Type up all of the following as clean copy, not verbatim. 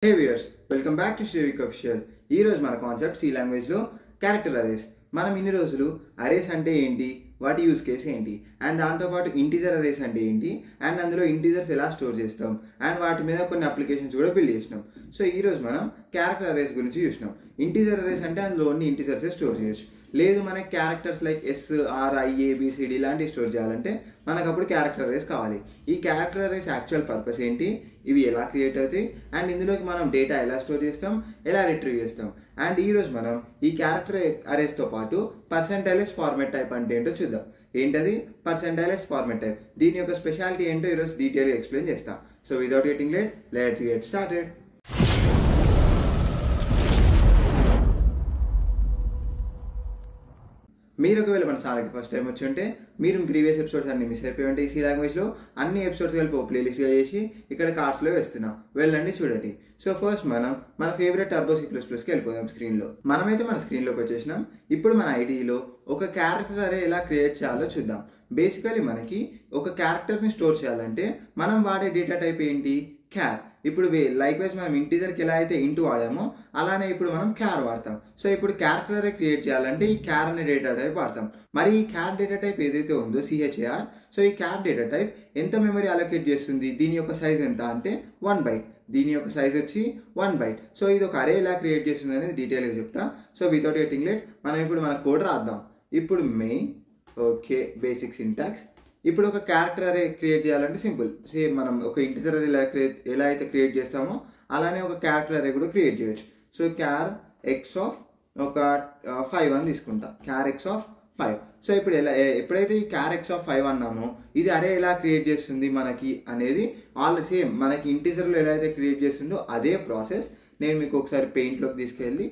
Hey viewers, welcome back to Shivik Official. ఈ రోజు మన కాన్సెప్ట్ సి లాంగ్వేజ్ లో క్యారెక్టర్ అరేస్. మనం ఇన్ని రోజులు అరేస్ అంటే ఏంటి, వాటి యూస్ కేస్ ఏంటి, అండ్ దాంతోపాటు ఇంటీజర్ అరేస్ అంటే ఏంటి, అండ్ అందులో ఇంటీజర్స్ ఎలా స్టోర్ చేస్తాం, అండ్ వాటి మీద కొన్ని అప్లికేషన్స్ కూడా బిల్డ్ చేసినాం. సో ఈ రోజు మనం క్యారెక్టర్ అరేస్ గురించి చూసినాం. ఇంటీజర్ అరేస్ అంటే అందులో ఓన్లీ ఇంటీజర్సే స్టోర్ చేయొచ్చు. లేదు మనకి క్యారెక్టర్స్ లైక్ SRIABCD ఇలాంటివి స్టోర్ చేయాలంటే మనకు అప్పుడు క్యారెక్టర్ అరేస్ కావాలి. ఈ క్యారెక్టర్ అరేస్ యాక్చువల్ పర్పస్ ఏంటి, ఇవి ఎలా క్రియేట్ అవుతాయి, అండ్ ఇందులోకి మనం డేటా ఎలా స్టోర్ చేస్తాం, ఎలా రిట్రీవ్ చేస్తాం. అండ్ ఈరోజు మనం ఈ క్యారెక్టర్ అరేస్తో పాటు పర్సెంటైలెస్ ఫార్మాట్ టైప్ అంటే ఏంటో చూద్దాం. ఏంటది పర్సెంటైలెస్ ఫార్మాట్ టైప్, దీని యొక్క స్పెషాలిటీ ఏంటో ఈరోజు డీటెయిల్గా ఎక్స్ప్లెయిన్ చేస్తాం. So without getting late, let's get started. మీరు ఒకవేళ మన ఛానల్కి ఫస్ట్ టైం వచ్చి ఉంటే మీరు ప్రీవియస్ ఎపిసోడ్స్ అన్ని మిస్ అయిపోయి ఉంటే ఈ సి లాంగ్వేజ్లో అన్ని ఎపిసోడ్స్ కలిపి ఒక ప్లేలిస్ట్గా చేసి ఇక్కడ కార్డ్స్లో వేస్తున్నాం, వెళ్ళండి చూడండి. సో ఫస్ట్ మనం మన ఫేవరెట్ టర్బో C++కి వెళ్ళిపోదాం. స్క్రీన్లో మనమైతే మన స్క్రీన్లోకి వచ్చేసినాం. ఇప్పుడు మన ఐడిలో ఒక క్యారెక్టర్ అరే ఎలా క్రియేట్ చేయాలో చూద్దాం. బేసికలీ మనకి ఒక క్యారెక్టర్ని స్టోర్ చేయాలంటే మనం వాడే డేటా టైప్ ఏంటి, క్యార్. ఇప్పుడు లైక్ వైజ్ మనం ఇంటీజర్కి ఎలా అయితే ఇంటూ వాడామో అలానే ఇప్పుడు మనం క్యార్ వాడతాం. సో ఇప్పుడు క్యారెక్టర్ అరే క్రియేట్ చేయాలంటే ఈ క్యార్ అనే డేటా టైప్ వాడతాం. మరి ఈ క్యార్ డేటా టైప్ ఏదైతే ఉందో CHAR, సో ఈ క్యార్ డేటా టైప్ ఎంత మెమరీ అలొకేట్ చేస్తుంది, దీని యొక్క సైజ్ ఎంత అంటే 1 byte. దీని యొక్క సైజ్ వచ్చి 1 byte. సో ఇది ఒక అరే ఎలా క్రియేట్ చేస్తుంది అనేది డీటెయిల్గా చెప్తా. సో వితౌట్ గెటింగ్ లేట్ మనం ఇప్పుడు మన కోడ్ రాద్దాం. ఇప్పుడు మెయిన్ బేసిక్ సింటాక్స్. ఇప్పుడు ఒక క్యారెక్టర్ అరే క్రియేట్ చేయాలంటే సింపుల్, సేమ్ మనం ఒక ఇంటిజర్ అరే ఎలా అయితే క్రియేట్ చేస్తామో అలానే ఒక క్యారెక్టర్ అరే కూడా క్రియేట్ చేయొచ్చు. సో క్యార్ ఎక్స్ ఆఫ్ ఒక 5 అని తీసుకుంటా, క్యార్ ఎక్స్ ఆఫ్ 5. సో ఇప్పుడు ఎప్పుడైతే ఈ క్యార్ ఎక్స్ ఆఫ్ 5 అన్నామో ఇది అరే ఎలా క్రియేట్ చేస్తుంది మనకి అనేది ఆల్రెడీ సేమ్ మనకి ఇంటిజర్లో ఎలా అయితే క్రియేట్ చేస్తుందో అదే ప్రాసెస్. నేను మీకు ఒకసారి పెయింట్లోకి తీసుకెళ్ళి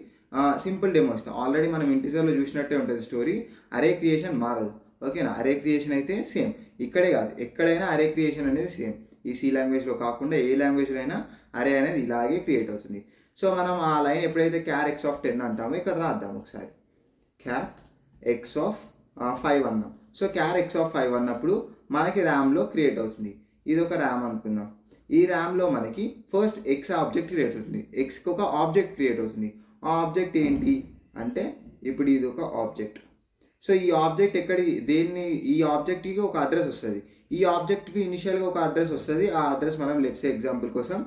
సింపుల్ డెమో ఇస్తాను. ఆల్రెడీ మనం ఇంటిజర్లో చూసినట్టే ఉంటుంది స్టోరీ, అరే క్రియేషన్ మారదు. ఓకేనా, అరే క్రియేషన్ అయితే సేమ్, ఇక్కడే కాదు ఎక్కడైనా అరే క్రియేషన్ అనేది సేమ్. ఈ సి లాంగ్వేజ్లో కాకుండా ఏ లాంగ్వేజ్లో అయినా అరే అనేది ఇలాగే క్రియేట్ అవుతుంది. సో మనం ఆ లైన్ ఎప్పుడైతే క్యార్ ఎక్స్ ఆఫ్ 10 అంటామో ఇక్కడ రాద్దాం ఒకసారి, క్యార్ ఎక్స్ ఆఫ్ 5 అన్నాం. సో క్యార్ ఎక్స్ ఆఫ్ 5 అన్నప్పుడు మనకి ర్యామ్లో క్రియేట్ అవుతుంది. ఇది ఒక ర్యామ్ అనుకుందాం. ఈ ర్యామ్లో మనకి ఫస్ట్ ఎక్స్ ఆబ్జెక్ట్ క్రియేట్ అవుతుంది, ఎక్స్కి ఒక ఆబ్జెక్ట్ క్రియేట్ అవుతుంది. ఆ ఆబ్జెక్ట్ ఏంటి అంటే ఇప్పుడు ఇది ఒక ఆబ్జెక్ట్. సో ఈ ఆబ్జెక్ట్ ఈ ఆబ్జెక్ట్కి ఒక అడ్రస్ వస్తుంది. ఈ ఆబ్జెక్ట్కి ఇనిషియల్గా ఒక అడ్రస్ వస్తుంది. ఆ అడ్రస్ మనం లెట్స్ ఎగ్జాంపుల్ కోసం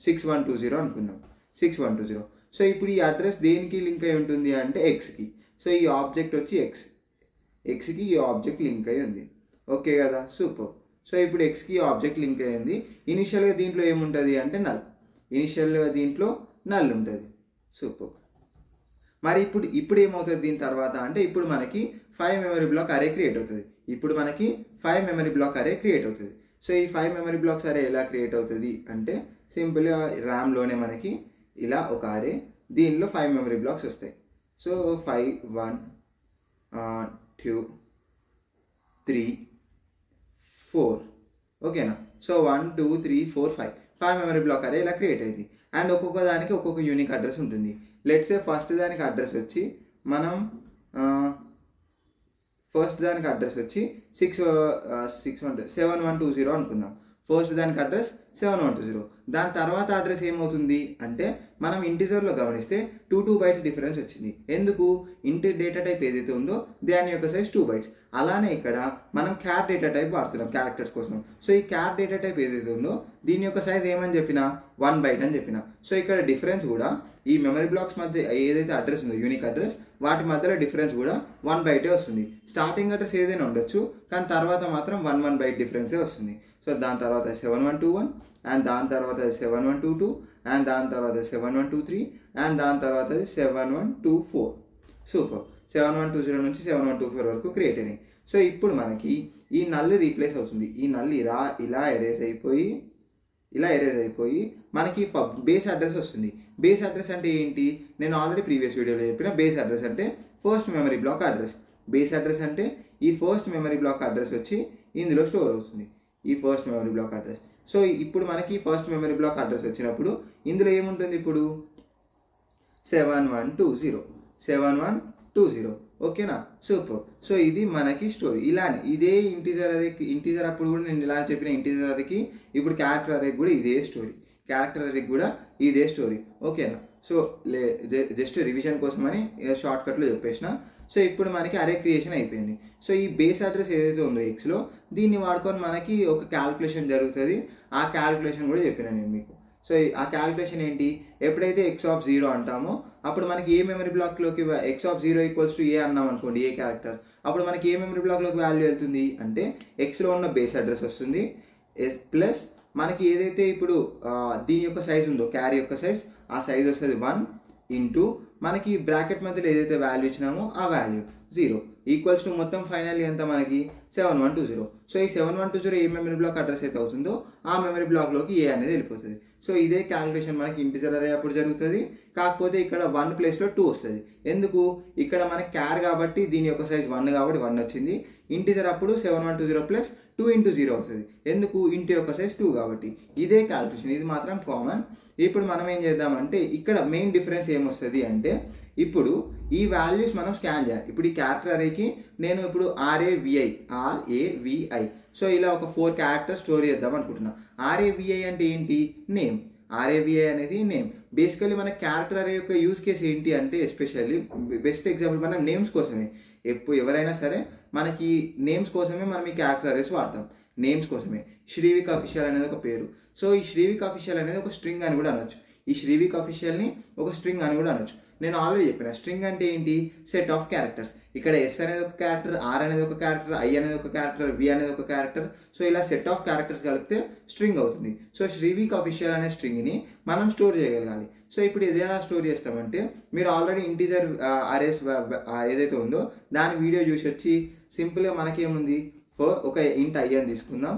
6120 అనుకుందాం, 6120. సో ఇప్పుడు ఈ అడ్రస్ దేనికి లింక్ అయి ఉంటుంది అంటే ఎక్స్కి. సో ఈ ఆబ్జెక్ట్ వచ్చి ఎక్స్కి ఈ ఆబ్జెక్ట్ లింక్ అయి ఉంది. ఓకే కదా, సూపర్. సో ఇప్పుడు ఎక్స్కి ఆబ్జెక్ట్ లింక్ అయ్యింది. ఇనిషియల్గా దీంట్లో ఏముంటుంది అంటే ఇనిషియల్గా దీంట్లో నల్ ఉంటుంది. సూపర్. మరి ఇప్పుడు ఏమవుతుంది దీని తర్వాత అంటే ఇప్పుడు మనకి 5 మెమరీ బ్లాక్ అరే క్రియేట్ అవుతుంది. సో ఈ 5 మెమరీ బ్లాక్స్ అరే ఎలా క్రియేట్ అవుతుంది అంటే సింపుల్గా ర్యామ్లోనే మనకి ఇలా ఒక అరే, దీనిలో 5 మెమరీ బ్లాక్స్ వస్తాయి. సో 5 1 2 3 4 ఓకేనా. సో 1 2 3 4 5 మెమరీ బ్లాక్ అరే ఇలా క్రియేట్ అయింది. అండ్ ఒక్కొక్క దానికి ఒక్కొక్క యూనిక్ అడ్రస్ ఉంటుంది. లెట్స్ సే ఫస్ట్ దానికి అడ్రస్ వచ్చి 7120 అనుకుందాం. ఫస్ట్ దానికి అడ్రస్ 7120. దాని తర్వాత అడ్రస్ ఏమవుతుంది అంటే మనం ఇంటిజర్లో గమనిస్తే 2 bytes డిఫరెన్స్ వచ్చింది. ఎందుకు, ఇంటి డేటా టైప్ ఏదైతే ఉందో దాని యొక్క సైజ్ 2 bytes. అలానే ఇక్కడ మనం క్యార్ డేటా టైప్ వాడుతున్నాం క్యారెక్టర్స్ కోసం. సో ఈ క్యార్ డేటా టైప్ ఏదైతే ఉందో దీని యొక్క సైజ్ ఏమని చెప్పినా 1 byte అని చెప్పిన. సో ఇక్కడ డిఫరెన్స్ కూడా ఈ మెమరీ బ్లాక్స్ మధ్య ఏదైతే అడ్రస్ ఉందో యూనిక్ అడ్రస్, వాటి మధ్యలో డిఫరెన్స్ కూడా 1 byte వస్తుంది. స్టార్టింగ్ అడ్రస్ ఏదైనా ఉండొచ్చు కానీ తర్వాత మాత్రం 1 byte డిఫరెన్సే వస్తుంది. సో దాని తర్వాత 7121, అండ్ దాని తర్వాత 7122, అండ్ దాని తర్వాత 7123, అండ్ దాని తర్వాత 7124. సూపర్. 7120 నుంచి 7124 వరకు క్రియేట్ అయినాయి. సో ఇప్పుడు మనకి ఈ నల్ రీప్లేస్ అవుతుంది. ఈ నల్ ఇలా ఎరేజ్ అయిపోయి మనకి బేస్ అడ్రస్ వస్తుంది. బేస్ అడ్రస్ అంటే ఏంటి, నేను ఆల్రెడీ ప్రీవియస్ వీడియోలో చెప్పిన. బేస్ అడ్రస్ అంటే first memory block address. Base address అంటే ఈ ఫస్ట్ మెమరీ బ్లాక్ అడ్రస్ వచ్చి ఇందులో స్టోర్ అవుతుంది, ఈ first memory block address. So ఇప్పుడు మనకి ఫస్ట్ మెమరీ బ్లాక్ అడ్రస్ వచ్చినప్పుడు ఇందులో ఏముంటుంది ఇప్పుడు 7120. ఓకేనా, సూపర్. సో ఇది మనకి స్టోరీ. ఇలానే ఇదే ఇంటీజర్ అప్పుడు కూడా నేను ఇలా చెప్పిన ఇంటీజర్ అరేకి ఇప్పుడు క్యారెక్టర్ అరేకి కూడా ఇదే స్టోరీ. క్యారెక్టర్ అరేకి కూడా ఇదే స్టోరీ. ఓకేనా? సో జస్ట్ రివిజన్ కోసమని షార్ట్కట్లో చెప్పేసిన. సో ఇప్పుడు మనకి అరే క్రియేషన్ అయిపోయింది. సో ఈ బేస్ అడ్రస్ ఏదైతే ఉందో ఎక్స్లో, దీన్ని వాడుకొని మనకి ఒక క్యాల్కులేషన్ జరుగుతుంది. ఆ క్యాల్కులేషన్ కూడా చెప్పిన నేను మీకు. సో ఆ క్యాల్కులేషన్ ఏంటి, ఎప్పుడైతే ఎక్స్ ఆఫ్ 0 అంటామో అప్పుడు మనకి ఏ మెమరీ బ్లాక్లోకి X of 0 equals to A అన్నాం అనుకోండి, ఏ క్యారెక్టర్, అప్పుడు మనకి ఏ మెమరీ బ్లాక్లోకి వాల్యూ వెళ్తుంది అంటే ఎక్స్లో ఉన్న బేస్ అడ్రస్ వస్తుంది ప్లస్ మనకి ఏదైతే ఇప్పుడు దీని యొక్క సైజ్ ఉందో, క్యారీ యొక్క సైజ్, ఆ సైజ్ వస్తుంది 1 ఇంటూ మనకి బ్రాకెట్ మధ్యలో ఏదైతే వాల్యూ ఇచ్చినామో ఆ వాల్యూ 0 ఈక్వల్స్ టు మొత్తం ఫైనల్ ఎంత మనకి 7120. సో ఈ 7120 ఏ మెమరీ బ్లాక్ అడ్రస్ అయితే అవుతుందో ఆ మెమరీ బ్లాక్లోకి ఏ అనేది వెళ్ళిపోతుంది. సో ఇదే క్యాలిక్యులేషన్ మనకి ఇంటిజర్ అరే అప్పుడు జరుగుతుంది. కాకపోతే ఇక్కడ 1 ప్లేస్లో 2 వస్తుంది. ఎందుకు, ఇక్కడ మనకి క్యార్ కాబట్టి దీని యొక్క సైజ్ 1 కాబట్టి 1 వచ్చింది. ఇంటిజర్ అప్పుడు 7120 ప్లస్ 2 ఇంటూ 0 అవుతుంది. ఎందుకు, ఇంటి యొక్క సైజ్ 2 కాబట్టి. ఇదే క్యాలిక్యులేషన్, ఇది మాత్రం కామన్. ఇప్పుడు మనం ఏం చేద్దామంటే ఇక్కడ మెయిన్ డిఫరెన్స్ ఏమొస్తుంది అంటే, ఇప్పుడు ఈ వాల్యూస్ మనం స్కాన్ చేయాలి. ఇప్పుడు ఈ క్యారెక్టర్ అరేకి నేను ఇప్పుడు ఆర్ఏవిఐ సో ఇలా ఒక 4 క్యారెక్టర్ స్టోర్ చేద్దాం అనుకుంటున్నా. ఆర్ఏవిఐ అంటే ఏంటి, నేమ్. ఆర్ఏవిఐ అనేది నేమ్. బేసికలీ మన క్యారెక్టర్ అరే యొక్క యూజ్ కేస్ ఏంటి అంటే, ఎస్పెషల్లీ బెస్ట్ ఎగ్జాంపుల్ మనం నేమ్స్ కోసమే. ఎవరైనా సరే మనకి నేమ్స్ కోసమే మనం ఈ క్యారెక్టర్ అరేస్ వాడతాం, నేమ్స్ కోసమే. శ్రీవిక్ అఫీషియల్ అనేది ఒక పేరు. సో ఈ శ్రీవిక్ అఫీషియల్ అనేది ఒక స్ట్రింగ్ అని కూడా అనొచ్చు. ఈ శ్రీవిక్ అఫీషియల్ని ఒక స్ట్రింగ్ అని కూడా అనొచ్చు. నేను ఆల్రెడీ చెప్పిన స్ట్రింగ్ అంటే ఏంటి, సెట్ ఆఫ్ క్యారెక్టర్స్. ఇక్కడ ఎస్ అనేది ఒక క్యారెక్టర్, ఆర్ అనేది ఒక క్యారెక్టర్, ఐ అనేది ఒక క్యారెక్టర్, వి అనేది ఒక క్యారెక్టర్. సో ఇలా సెట్ ఆఫ్ క్యారెక్టర్స్ కలిపితే స్ట్రింగ్ అవుతుంది. సో శ్రీవిక్ అఫీషియల్ అనే స్ట్రింగ్ని మనం స్టోర్ చేయగలగాలి. సో ఇప్పుడు ఇది ఎలా స్టోర్ చేస్తామంటే, మీరు ఆల్రెడీ ఇంటీజర్ అరేస్ ఏదైతే ఉందో దాని వీడియో చూసి వచ్చి సింపుల్గా మనకేముంది, ఫర్ ఒక ఇంట్ ఐ అని తీసుకుందాం.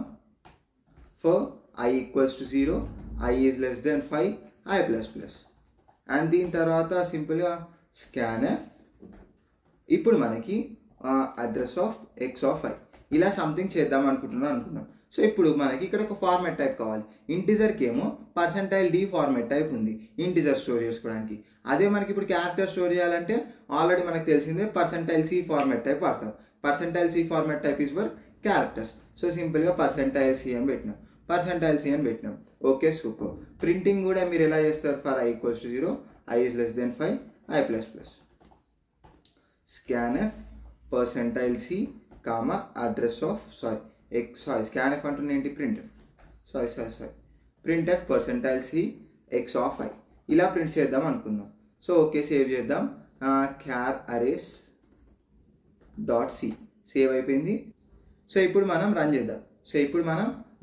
For I equals to 0, I is less than 5, I plus plus. And దీని తర్వాత సింపుల్గా స్కాన్ఎఫ్. ఇప్పుడు మనకి address of X of I ఇలా సంథింగ్ చేద్దాం అనుకుందాం. సో ఇప్పుడు మనకి ఇక్కడ ఒక ఫార్మాట్ టైప్ కావాలి. ఇంటిజర్కి ఏమో %d ఫార్మాట్ టైప్ ఉంది ఇంటిజర్ స్టోర్ చేసుకోవడానికి. అదే మనకి ఇప్పుడు క్యారెక్టర్ స్టోర్ చేయాలంటే ఆల్రెడీ మనకు తెలిసిందే %c ఫార్మాట్ టైప్ వాడతాం. %c format type is for characters. So సింపుల్గా %c అని పెట్టినాం, %c అని పెట్టినాం. Okay, super. ప్రింటింగ్ కూడా మీరు ఎలా చేస్తారు, for I equals to 0, I is less than 5, I plus plus. Scanf %c comma address of scanf అంటున్నా ఏంటి, printf printf %c X of I ఇలా ప్రింట్ చేద్దాం అనుకుందాం. సో ఓకే, సేవ్ చేద్దాం. క్యార్ అరేస్ .c సేవ్ అయిపోయింది. సో ఇప్పుడు మనం run చేద్దాం.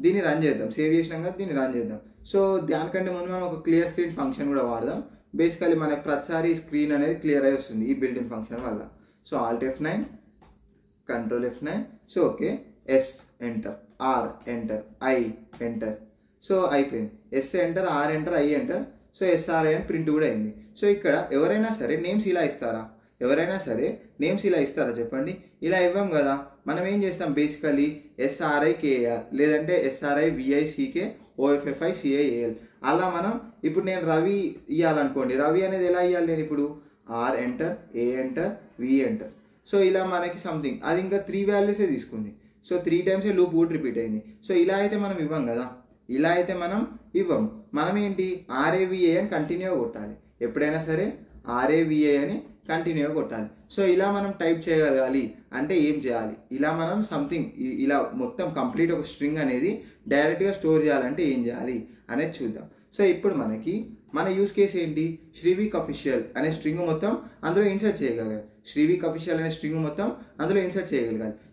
దీన్ని రన్ చేద్దాం. సేవ్ చేసినాం కదా, దీన్ని రన్ చేద్దాం. సో దానికంటే ముందు మనం ఒక క్లియర్ స్క్రీన్ ఫంక్షన్ కూడా వాడదాం. బేసికలీ మనకు ప్రతిసారి స్క్రీన్ అనేది క్లియర్ అయి వస్తుంది ఈ బిల్ట్ ఇన్ ఫంక్షన్ వల్ల. So Alt F9, Control F9. So okay, S enter, R enter, I enter. So అయిపోయింది. S enter, R enter, I enter. So SRI అని ప్రింట్ కూడా అయింది. సో ఇక్కడ ఎవరైనా సరే నేమ్స్ ఇలా ఇస్తారా, చెప్పండి. ఇలా ఇవ్వం కదా. మనం ఏం చేస్తాం, బేసికలీ SRIKAR లేదంటే SRIVICKOFFICIAL అలా మనం ఇప్పుడు నేను రవి ఇవ్వాలనుకోండి. రవి అనేది ఎలా ఇవ్వాలి, నేను ఇప్పుడు R enter, A enter, V enter. So ఇలా మనకి సంథింగ్ అది ఇంకా 3 వాల్యూసే తీసుకుంది. సో 3 టైమ్సే లూప్ కూడా రిపీట్ అయింది. సో ఇలా అయితే మనం ఇవ్వం కదా, మనం ఏంటి RAVA అని కంటిన్యూగా కొట్టాలి. ఎప్పుడైనా సరే RAVA అని కంటిన్యూగా కొట్టాలి. సో ఇలా మనం టైప్ చేయగలగాలి అంటే ఏం చేయాలి, ఇలా మనం సంథింగ్ ఇలా మొత్తం కంప్లీట్ ఒక స్ట్రింగ్ అనేది డైరెక్ట్గా స్టోర్ చేయాలంటే ఏం చేయాలి అనేది చూద్దాం. సో ఇప్పుడు మన యూస్ కేస్ ఏంటి, శ్రీవిక్ అఫీషియల్ అనే స్ట్రింగ్ మొత్తం అందులో ఇన్సర్ట్ చేయగలగాలి.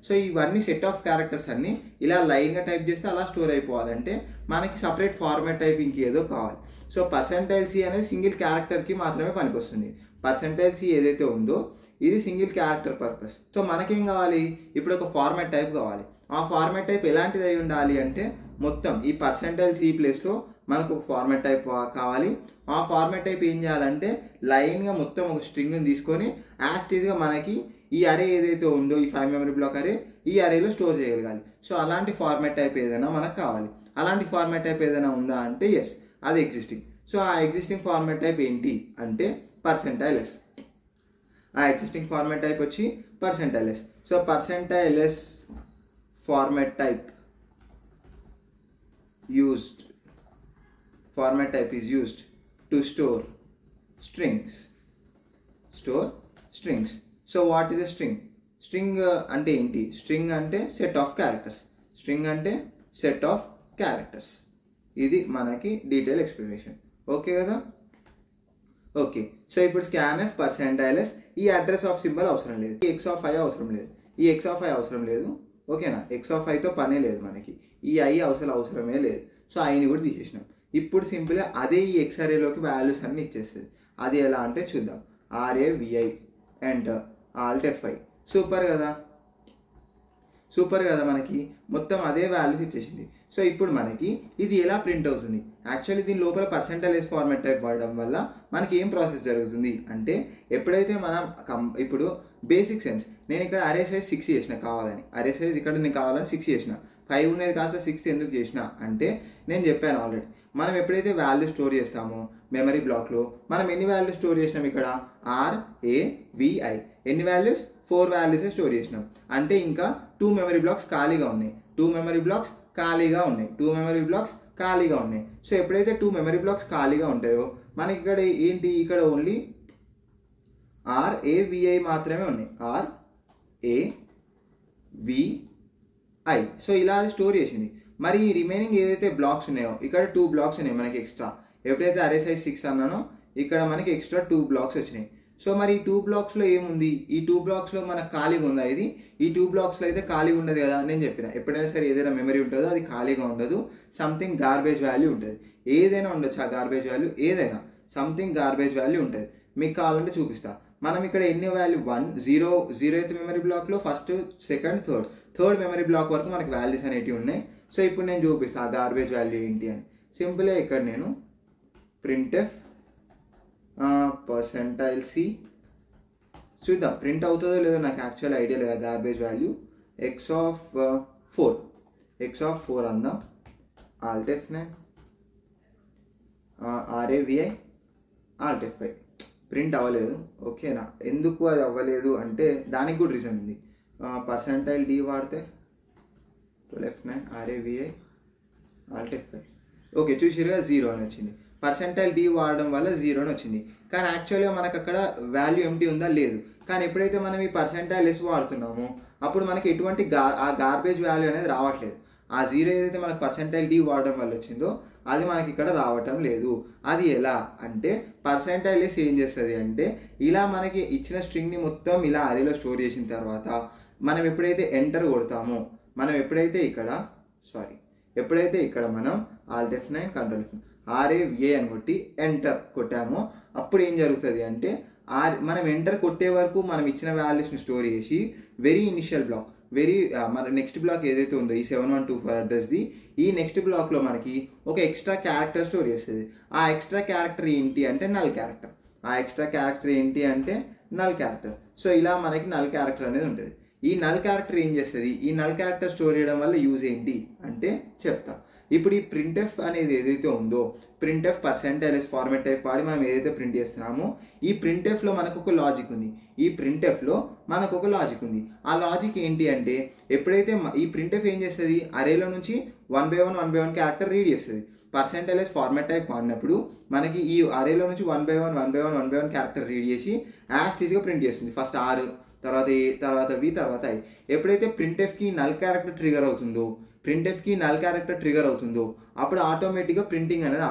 సో ఇవన్నీ సెట్ ఆఫ్ క్యారెక్టర్స్ అన్ని ఇలా లైన్గా టైప్ చేస్తే అలా స్టోర్ అయిపోవాలంటే మనకి సపరేట్ ఫార్మాట్ టైప్ ఇంకేదో కావాలి. సో %c అనేది సింగిల్ క్యారెక్టర్కి మాత్రమే పనికొస్తుంది. %c ఏదైతే ఉందో ఇది సింగిల్ క్యారెక్టర్ పర్పస్. సో మనకేం కావాలి, ఇప్పుడు ఒక ఫార్మాట్ టైప్ కావాలి. ఆ ఫార్మాట్ టైప్ ఎలాంటిది అయి ఉండాలి అంటే, మొత్తం ఈ %c ప్లేస్లో మనకు ఒక ఫార్మాట్ టైప్ కావాలి. ఆ ఫార్మాట్ టైప్ ఏం చేయాలంటే లైన్గా మొత్తం ఒక స్ట్రింగ్ని తీసుకొని యాస్టీజ్గా మనకి ఈ అరే ఏదైతే ఉందో ఈ 5 మెమరీ బ్లాక్ అరే ఈ అరేలో స్టోర్ చేయగలగాలి. సో అలాంటి ఫార్మాట్ టైప్ ఏదైనా మనకు కావాలి. అలాంటి ఫార్మాట్ టైప్ ఏదైనా ఉందా అంటే ఎస్, అది ఎగ్జిస్టింగ్. సో ఆ ఎగ్జిస్టింగ్ ఫార్మాట్ టైప్ ఏంటి అంటే %s. ఆ ఎగ్జిస్టింగ్ ఫార్మాట్ టైప్ వచ్చి %s. So %s format type is used to store strings. Store strings. So what is a string? String అంటే ఏంటి? String అంటే set of characters. String అంటే set of characters. ఇది మనకి డీటెయిల్ ఎక్స్ప్లెనేషన్. ఓకే కదా? Okay. So ఇప్పుడు scanf %s ఈ address of symbol అవసరం లేదు, ఈ x ఆఫ్ i అవసరం లేదు, ఈ x ఆఫ్ i అవసరం లేదు. ఓకేనా? x ఆఫ్ iతో పనే లేదు మనకి, ఈ i అవసరమే లేదు. సో iని కూడా తీసేసినాం. ఇప్పుడు సింపుల్గా అదే ఈ x అరేలోకి వాల్యూస్ అన్ని ఇచ్చేస్తుంది. అది ఎలా అంటే చూద్దాం. RAVI enter Alt F5. Super కదా, సూపర్ కదా, మనకి మొత్తం అదే వాల్యూస్ ఇచ్చేసింది. సో ఇప్పుడు మనకి ఇది ఎలా ప్రింట్ అవుతుంది? యాక్చువల్లీ దీని లోపల %s ఫార్మాట్ టైప్ వాడడం వల్ల మనకి ఏం ప్రాసెస్ జరుగుతుంది అంటే, ఎప్పుడైతే మనం ఇప్పుడు బేసిక్ సెన్స్ నేను ఇక్కడ అరే సైజ్ 6 చేసిన కావాలని, అరే సైజ్ ఇక్కడ నేను కావాలని 6 చేసిన, 5 ఉండేది కాస్త 6 ఎందుకు చేసిన అంటే నేను చెప్పాను ఆల్రెడీ. మనం ఎప్పుడైతే వాల్యూ స్టోర్ చేస్తామో మెమరీ బ్లాక్లో మనం ఎన్ని వాల్యూస్ స్టోర్ చేసినాం? ఇక్కడ RAVI ఎన్ని వాల్యూస్? 4 వాల్యూసే స్టోర్ చేసినాం. అంటే ఇంకా 2 మెమరీ బ్లాక్స్ ఖాళీగా ఉన్నాయి, 2 మెమరీ బ్లాక్స్ ఖాళీగా ఉన్నాయి, 2 మెమరీ బ్లాక్స్ ఖాళీగా ఉన్నాయి. సో ఎప్పుడైతే 2 మెమరీ బ్లాక్స్ ఖాళీగా ఉంటాయో మనకి ఇక్కడ ఏంటి? ఇక్కడ ఓన్లీ RAVI మాత్రమే ఉన్నాయి, RAVI. సో ఇలా అది స్టోర్ చేసింది. మరి రిమైనింగ్ ఏదైతే బ్లాక్స్ ఉన్నాయో ఇక్కడ 2 బ్లాక్స్ ఉన్నాయి మనకి ఎక్స్ట్రా. ఎప్పుడైతే అరే సైజ్ 6 అన్నానో ఇక్కడ మనకి ఎక్స్ట్రా 2 బ్లాక్స్ వచ్చినాయి. సో మరి ఈ 2 బ్లాక్స్లో ఏముంది? ఈ 2 బ్లాక్స్లో మనకు ఖాళీగా ఉందా? ఇది ఈ 2 బ్లాక్స్లో అయితే ఖాళీగా ఉండదు కదా. నేను చెప్పిన ఎప్పుడైనా సరే ఏదైనా మెమరీ ఉంటుందో అది ఖాళీగా ఉండదు, సంథింగ్ గార్బేజ్ వాల్యూ ఉంటుంది. ఏదైనా ఉండొచ్చు ఆ గార్బేజ్ వాల్యూ, ఏదైనా సంథింగ్ గార్బేజ్ వాల్యూ ఉంటుంది. మీకు కావాలంటే చూపిస్తా. మనం ఇక్కడ ఎన్ని వాల్యూ 1 0 0th మెమరీ బ్లాక్లో first, second, third memory block వరకు మనకి వాల్యూస్ అనేటివి ఉన్నాయి. సో ఇప్పుడు నేను చూపిస్తాను ఆ గార్బేజ్ వాల్యూ ఏంటి అని. సింపుల్గా ఇక్కడ నేను printf %c చూద్దాం ప్రింట్ అవుతుందో లేదో, నాకు యాక్చువల్ ఐడియా లేదా గార్బేజ్ వాల్యూ. x ఆఫ్ 4 అందాం. Alt F9 RAVI Alt F5 print అవ్వలేదు. ఓకేనా? ఎందుకు అది అవ్వలేదు అంటే దానికి కూడా రీజన్ ఉంది. %d వాడితే 12F9 RAVI Alt F5. Okay, చూసిరుగా 0 అని వచ్చింది. %d వాడడం వల్ల 0 అని వచ్చింది. కానీ యాక్చువల్గా మనకు అక్కడ వాల్యూ ఎంటీ ఉందా? లేదు. కానీ ఎప్పుడైతే మనం ఈ %s వాడుతున్నామో అప్పుడు మనకి ఎటువంటి ఆ గార్బేజ్ వాల్యూ అనేది రావట్లేదు. ఆ 0 ఏదైతే మనకు %d వాడడం వల్ల వచ్చిందో అది మనకి ఇక్కడ రావటం లేదు. అది ఎలా అంటే %s ఏం చేస్తుంది అంటే ఇలా మనకి ఇచ్చిన స్ట్రింగ్ని మొత్తం ఇలా అరేలో స్టోర్ చేసిన తర్వాత మనం ఎప్పుడైతే ఎంటర్ కొడతామో, మనం ఎప్పుడైతే ఇక్కడ మనం Alt F9 Ctrl F9 RAVI అని కొట్టి ఎంటర్ కొట్టామో అప్పుడు ఏం జరుగుతుంది అంటే మనం ఎంటర్ కొట్టే వరకు మనం ఇచ్చిన వాల్యూస్ని స్టోర్ చేసి వెరీ ఇనిషియల్ బ్లాక్, మన నెక్స్ట్ బ్లాక్ ఏదైతే ఉందో ఈ 7124 అడ్రస్ది, ఈ నెక్స్ట్ బ్లాక్లో మనకి ఒక ఎక్స్ట్రా క్యారెక్టర్ స్టోర్ చేస్తుంది. ఆ ఎక్స్ట్రా క్యారెక్టర్ ఏంటి అంటే నల్ క్యారెక్టర్. సో ఇలా మనకి నల్ క్యారెక్టర్ అనేది ఉంటుంది. ఈ నల్ క్యారెక్టర్ ఏం చేస్తుంది? ఈ నల్ క్యారెక్టర్ స్టోర్ చేయడం వల్ల యూజ్ ఏంటి అంటే చెప్తా. ఇప్పుడు ఈ printf అనేది ఏదైతే ఉందో, printf %s ఫార్మాట్ టైప్ వాడి మనం ఏదైతే ప్రింట్ చేస్తున్నామో ఈ printfలో మనకు ఒక లాజిక్ ఉంది. ఆ లాజిక్ ఏంటి అంటే ఎప్పుడైతే ఈ printf ఏం చేస్తుంది? అరేలో నుంచి 1 by 1 క్యారెక్టర్ రీడ్ చేస్తుంది. %s ఫార్మాట్ టైప్ వాడినప్పుడు మనకి ఈ అరేలో నుంచి 1 by 1 క్యారెక్టర్ రీడ్ చేసి యాస్టీస్గా ప్రింట్ చేస్తుంది. ఫస్ట్ R, తర్వాత A, తర్వాత V, తర్వాత I. ఎప్పుడైతే printfకి నల్ క్యారెక్టర్ ట్రిగర్ అవుతుందో అప్పుడు ఆటోమేటిక్గా ప్రింటింగ్ అనేది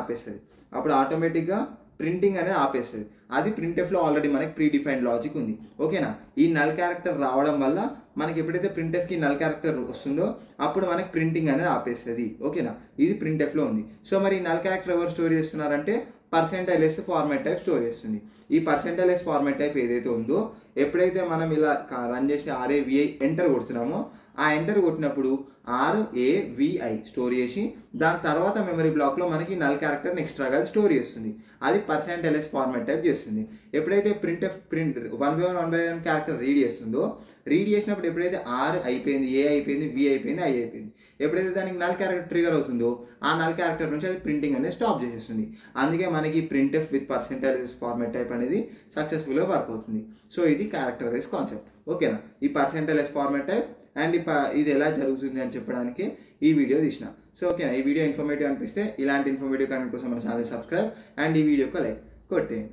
ఆపేస్తుంది. అది printfలో ఆల్రెడీ మనకి ప్రీ డిఫైన్డ్ లాజిక్ ఉంది. ఓకేనా? ఈ నల్ క్యారెక్టర్ రావడం వల్ల మనకి ఎప్పుడైతే printfకి నల్ క్యారెక్టర్ వస్తుందో అప్పుడు మనకి ప్రింటింగ్ అనేది ఆపేస్తుంది. ఓకేనా? ఇది printfలో ఉంది. సో మరి ఈ నల్ క్యారెక్టర్ ఎవరు స్టోర్ చేస్తున్నారంటే %s ఫార్మాట్ టైప్ స్టోర్ చేస్తుంది. ఈ %s ఫార్మాట్ టైప్ ఏదైతే ఉందో ఎప్పుడైతే మనం ఇలా రన్ చేసి RAVI ఎంటర్ కొడుతున్నామో ఆ ఎంటర్ కొట్టినప్పుడు RAVI స్టోర్ చేసి దాని తర్వాత మెమరీ బ్లాక్లో మనకి నల్ క్యారెక్టర్ని ఎక్స్ట్రాగా స్టోర్ చేస్తుంది. అది %s ఫార్మాట్ టైప్ చేస్తుంది. ఎప్పుడైతే ప్రింట్ 1 by 1 క్యారెక్టర్ రీడ్ చేసినప్పుడు ఎప్పుడైతే R అయిపోయింది, A అయిపోయింది, V అయిపోయింది, I అయిపోయింది, ఎప్పుడైతే దానికి నల్ క్యారెక్టర్ ట్రిగర్ అవుతుందో ఆ నల్ క్యారెక్టర్ నుంచి అది ప్రింటింగ్ అనేది స్టాప్ చేసేస్తుంది. అందుకే మనకి printf with %s format type అనేది సక్సెస్ఫుల్గా వర్క్ అవుతుంది. సో ఇది క్యారెక్టరైజ్ కాన్సెప్ట్. ఓకేనా? ఈ %s ఫార్మాట్ టైప్ అండ్ ఇది ఎలా జరుగుతుంది అని చెప్పడానికి ఈ వీడియో తీసిన. సో ఓకే, ఈ వీడియో ఇన్ఫర్మేటివ్ అనిపిస్తే ఇలాంటి ఇన్ఫర్మేటివ్ కంటెంట్ కోసం మన ఛానల్ సబ్స్క్రైబ్ అండ్ ఈ వీడియోకి లైక్ కొట్టేయండి.